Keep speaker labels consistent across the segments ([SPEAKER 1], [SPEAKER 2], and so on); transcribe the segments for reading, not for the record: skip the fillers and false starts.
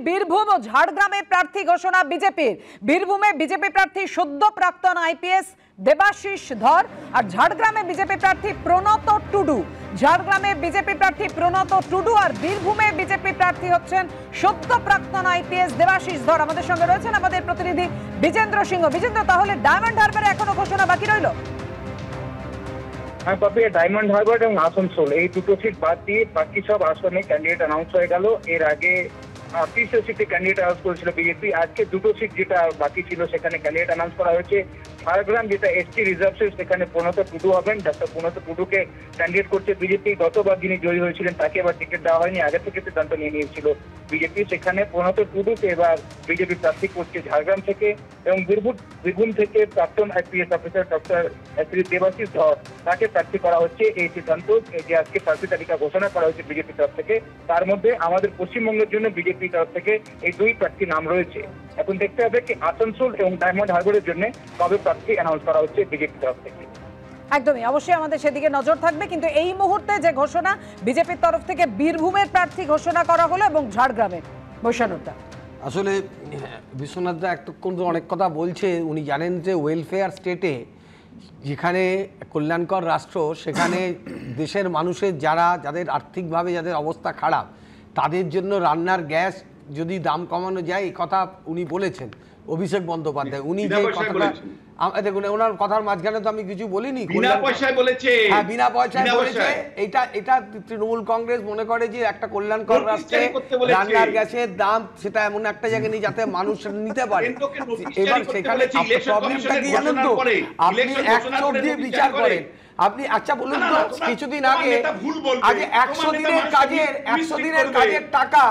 [SPEAKER 1] বীরভূম ও ঝাড়গ্রামে প্রার্থী ঘোষণা বিজেপির। বীরভূমে বিজেপি প্রার্থী সদ্য প্রাক্তন আইপিএস দেবাশিস ধর আর ঝাড়গ্রামে বিজেপি প্রার্থী প্রণত টুডু। ঝাড়গ্রামে বিজেপি প্রার্থী প্রণত টুডু আর বীরভূমে বিজেপি প্রার্থী হচ্ছেন সদ্য প্রাক্তন আইপিএস দেবাশিস ধর। আমাদের সঙ্গে রয়েছেন আমাদের প্রতিনিধি বিজেন্দ্র সিংহ। বিজেন্দ্র, তাহলে ডায়মন্ড হারবারে এখনো ঘোষণা বাকি রইল?
[SPEAKER 2] হ্যাঁ পাপি, ডায়মন্ড হারবার এবং আসানসোল এই দুটো সিট বাদ দিয়ে বাকি সব আসনে ক্যান্ডিডেট অ্যানাউন্স হয়ে গেল। এর আগে 30 সিটে ক্যান্ডিডেট অ্যানাউন্স করেছিল বিজেপি। আজকে দুটো সিট যেটা বাকি ছিল সেখানে ক্যান্ডিডেট অ্যানাউন্স করা হয়েছে। ঝাড়গ্রাম যেটা এসটি রিজার্ভ সিট, সেখানে প্রণত টুডু হবেন। ডক্টর প্রণত টুডুকে ক্যান্ডিডেট করছে বিজেপি। গতবার যিনি জয়ী হয়েছিলেন তাকে এবার টিকিট দেওয়া হয়নি, আগে থেকে সিদ্ধান্ত নিয়ে নিয়েছিল বিজেপি। সেখানে প্রণত টুডুকে এবার বিজেপি প্রার্থী করছে ঝাড়গ্রাম থেকে। এবং বীরভূম থেকে প্রাক্তন IPS officer doctor Shri Debashis ধর তাকে প্রার্থী করা হচ্ছে। এই সিদ্ধান্ত যে আজকে প্রার্থী তালিকা ঘোষণা করা হয়েছে বিজেপি তরফ থেকে, তার মধ্যে আমাদের পশ্চিমবঙ্গের জন্য বিজেপি তরফ থেকে এই দুই প্রার্থীর নাম রয়েছে। এখন দেখতে হবে কি আসানসোল এবং ডায়মন্ড হারবারের জন্য কবে প্রার্থী অ্যানাউন্স করা হচ্ছে বিজেপি তরফ থেকে।
[SPEAKER 1] একদমই, অবশ্যই আমাদের সেদিকে নজর থাকবে। কিন্তু এই মুহূর্তে যে ঘোষণা বিজেপির তরফ থেকে বীরভূমের প্রার্থী ঘোষণা করা হলো এবং ঝাড়গ্রামে বৈশানটা,
[SPEAKER 3] আসলে বিশ্বনাথ দা এতক্ষণ তো অনেক কথা বলছে। উনি জানেন যে ওয়েলফেয়ার স্টেটে, যেখানে কল্যাণকর রাষ্ট্র, সেখানে দেশের মানুষের যাদের আর্থিকভাবে যাদের অবস্থা খারাপ, তাদের জন্য রান্নার গ্যাস যদি দাম কমানো যায়, এই কথা উনি বলেছেন। অভিষেক বন্দ্যোপাধ্যায় উনি যে কথাটা, দেখুন ওনার কথার মাঝখানে তো আমি কিছু বলিনি।
[SPEAKER 4] বিনা পয়সায় বলেছে,
[SPEAKER 3] হ্যাঁ বিনা পয়সায় বলেছে। এটা তৃণমূল কংগ্রেস মনে করে যে একটা কল্যাণকর রাষ্ট্রে রান্নার গ্যাসের দাম সেটা এমন একটা জায়গায় নেই যাতে মানুষ নিতে পারে। এবার সেখানে প্রবলেমটা কি জানেন তো, আপনি এক চোখ দিয়ে বিচার করেন। আপনি আচ্ছা বলুন তো, কিছুদিন আগে 100 দিনের কাজের টাকা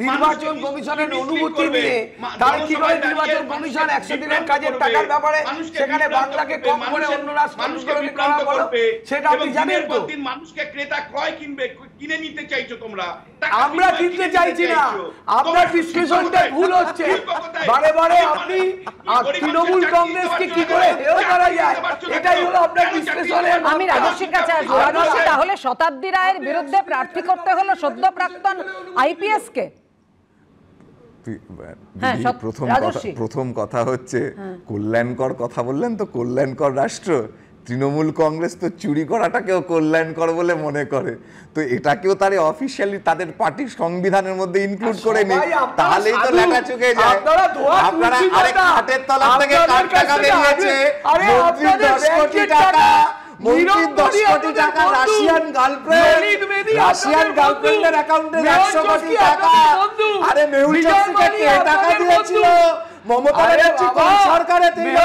[SPEAKER 3] নির্বাচন কমিশনের অনুমতি নিয়ে, তার কি করে নির্বাচন কমিশন 100 দিনের কাজের টাকার ব্যাপারে সেখানে বাংলাকে কম করে অন্য রাষ্ট্রগুলোকে করা বলো, সেটা আপনি জানেন তো?
[SPEAKER 4] মানুষকে ক্রেতা ক্রয় কিনে নিতে চাইছো তোমরা,
[SPEAKER 3] আমরা কিনতে চাইছি না। আপনার বিশ্লেষণটা ভুল হচ্ছে। বারে বারে আপনি তৃণমূল কংগ্রেসকে কি করে হেয় করা যায়, এটাই হলো আপনার বিশ্লেষণের।
[SPEAKER 1] আমি রাজস্বীর কাছে আসবো। রাজস্বী, তাহলে শতাব্দী রায়ের বিরুদ্ধে প্রার্থী করতে হলো সদ্য প্রাক্তন আইপিএস কে?
[SPEAKER 5] প্রথম কথা হচ্ছে কল্যাণকর কথা বললেন তো, কল্যাণকর রাষ্ট্র। তৃণমূল কংগ্রেস তো চুরি করাটাকেও কল্যাণকর বলে মনে করে, তো এটাকেও তারা অফিসিয়ালি তাদের পার্টির সংবিধানের মধ্যে ইনক্লুড করে নেই, তাহলেই তো লেখা চুকে যায়। আপনারা আরেক হাতের তলা থেকে কার টাকা বেরিয়েছে, মন্ত্রীর 10 কোটি টাকা, মন্ত্রীর 10 কোটি টাকা রাশিয়ান গার্লফ্রেন্ডের অ্যাকাউন্টে 100 কোটি টাকা। আরে মেহুল চোকসিকে কে টাকা দিয়েছিল? মমতা ব্যানার্জি কোন সরকারে দিল?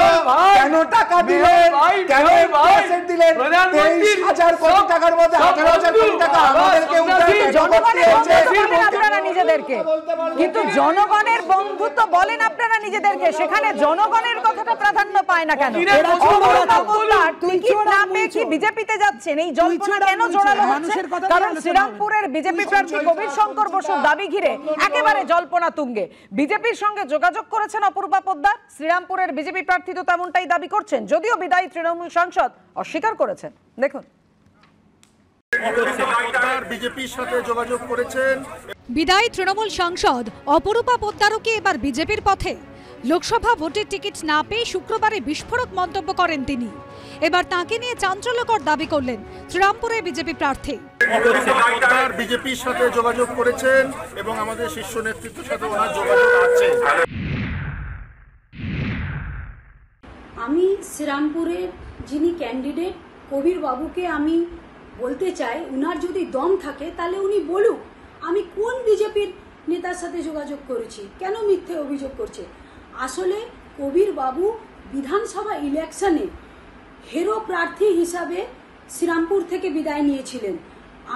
[SPEAKER 5] কেন টাকা দিলেন? কেন ইনফ্লেশন দিলেন? 23,000 কোটি টাকার মধ্যে 18,000 কোটি টাকা আমাদেরকে
[SPEAKER 1] আপনারা নিজেদেরকে, কিন্তু জনগণের বন্ধুত্ব বলেন আপনারা নিজেদেরকে, সেখানে জনগণের কথাটা প্রাধান্য পায় না কেন? টিকিট না পেয়ে কি বিজেপিতে যাচ্ছেন? এই জল্পনা কেন জোরালো হচ্ছে? কারণ শ্রীরামপুরের বিজেপি প্রার্থী কবির শঙ্কর বসুর দাবি ঘিরে একেবারে জল্পনা তুঙ্গে। বিজেপির সঙ্গে যোগাযোগ করেছেন অপরূপা পোদ্দার। শ্রীরামপুরের বিজেপি প্রার্থী তো তেমনটাই দাবি করছেন, যদিও বিদায়ী তৃণমূল সাংসদ অস্বীকার করেছেন। দেখুন,
[SPEAKER 6] বিজেপির সাথে যোগাযোগ করেছেন
[SPEAKER 7] বিদায়ী তৃণমূল সাংসদ অপরূপা পোদ্দারও কি এবার বিজেপির পথে? লোকসভা ভোটের টিকিট না পেয়ে শুক্রবারে বিস্ফোরক মন্তব্য করেন তিনি। এবার তাকে নিয়ে চাঞ্চল্যকর দাবি করলেন শ্রীরামপুরের বিজেপি প্রার্থী।
[SPEAKER 6] বিজেপির সাথে যোগাযোগ করেছেন এবং আমাদের শীর্ষ নেতৃত্বের সাথে ওনার যোগাযোগ আছে।
[SPEAKER 8] আমি শ্রীরামপুরের যিনি ক্যান্ডিডেট কবির বাবুকে আমি বলতে চাই, উনার যদি দম থাকে তাহলে উনি বলুক আমি কোন বিজেপির নেতার সাথে যোগাযোগ করেছি, কেন মিথ্যে অভিযোগ করছে। আসলে কবির বাবু বিধানসভা ইলেকশনে হিরো প্রার্থী হিসাবে শ্রীরামপুর থেকে বিদায় নিয়েছিলেন।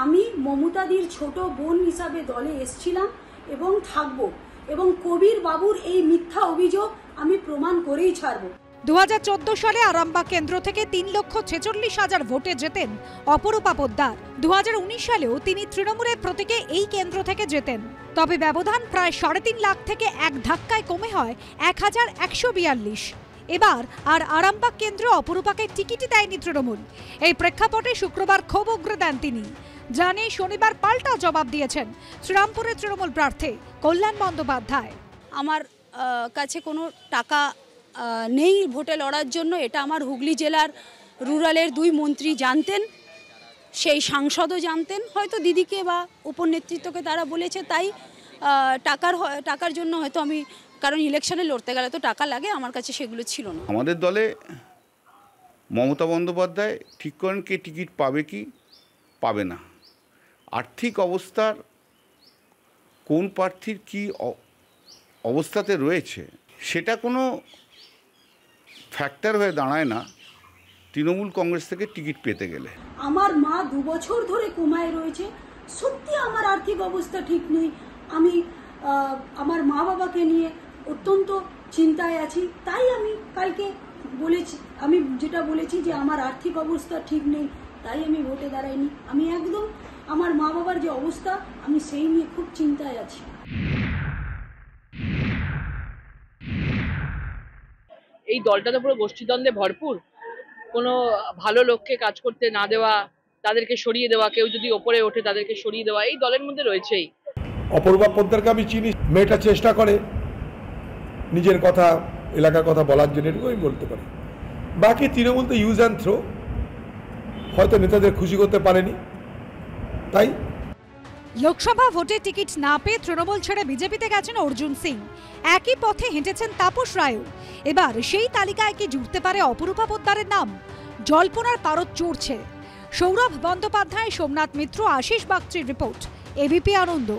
[SPEAKER 8] আমি মমতাদির ছোট বোন হিসাবে দলে এসেছিলাম এবং থাকবো, এবং কবির বাবুর এই মিথ্যা অভিযোগ আমি প্রমাণ করেই ছাড়ব।
[SPEAKER 7] 2014 সালে আরামবাগ কেন্দ্র থেকে 3,46,000 ভোটে জেতেন অপরূপা পোদ্দার। 2019 সালেও তিনি তৃণমূলের প্রতীকে এই কেন্দ্র থেকে জেতেন। তবে ব্যবধান প্রায় 3.5 লাখ থেকে এক ধাক্কায় কমে হয় 1,142। এবার আর আরামবাগ কেন্দ্রে অপরূপাকে টিকিটই দেয়নি তৃণমূল। এই প্রেক্ষাপটে শুক্রবার ক্ষোভ উগরে দেন তিনি। জানিয়ে শনিবার পাল্টা জবাব দিয়েছেন শ্রীরামপুরের তৃণমূল প্রার্থী কল্যাণ বন্দ্যোপাধ্যায়।
[SPEAKER 8] আমার কাছে কোনো টাকা নেই ভোটে লড়ার জন্য, এটা আমার হুগলি জেলার রুরালের 2 মন্ত্রী জানতেন, সেই সাংসদও জানতেন, হয়তো দিদিকে বা উপনেতৃত্বকে তারা বলেছে, তাই টাকার জন্য হয়তো আমি, কারণ ইলেকশনে লড়তে গেলে তো টাকা লাগে, আমার কাছে সেগুলো ছিল না।
[SPEAKER 4] আমাদের দলে মমতা বন্দ্যোপাধ্যায় ঠিক করেন কে টিকিট পাবে কি পাবে না, আর্থিক অবস্থার কোন প্রার্থীর কি অবস্থাতে রয়েছে সেটা কোনো ফ্যাক্টর হয়ে দাঁড়ায় না তৃণমূল কংগ্রেস থেকে টিকিট পেতে গেলে।
[SPEAKER 8] আমার মা 2 বছর ধরে কোমায় রয়েছে, সত্যি আমার আর্থিক অবস্থা ঠিক নেই, আমি আমার মা বাবাকে নিয়ে অত্যন্ত চিন্তায় আছি, তাই আমি কালকে বলেছি, আমি যেটা বলেছি যে আমার আর্থিক অবস্থা ঠিক নেই, তাই আমি ভোটে দাঁড়াইনি। আমি একদম আমার মা বাবার যে অবস্থা, আমি সেই নিয়ে খুব চিন্তায় আছি।
[SPEAKER 9] এই দলটা তো পুরো গোষ্ঠীদ্বন্দ্বে ভরপুর, কোনো ভালো লোককে কাজ করতে না দেওয়া, তাদেরকে সরিয়ে দেওয়া, কেউ যদি ওপরে ওঠে তাদেরকে সরিয়ে দেওয়া, এই দলের মধ্যে রয়েছেই।
[SPEAKER 10] অপূর্বা পোদ্দারকে আমি চিনি, মেয়েটা চেষ্টা করে নিজের কথা, এলাকার কথা বলার জন্য, এটুকু আমি বলতে পারি। বাকি তৃণমূল তো ইউজ অ্যান্ড থ্রো, হয়তো নেতাদের খুশি করতে পারেনি, তাই।
[SPEAKER 7] লোকসভা ভোটে টিকিট না পেয়ে তৃণমূল ছেড়ে বিজেপিতে গেছেন অর্জুন সিং, একই পথে হেঁটেছেন তাপস রায়ও। এবার সেই তালিকায় কি জুড়তে পারে অপরূপা পোদ্দারের নাম? জল্পনার পারদ চড়ছে। সৌরভ বন্দ্যোপাধ্যায়, সোমনাথ মিত্র, আশিস বাগচির রিপোর্ট, এবিপি আনন্দ।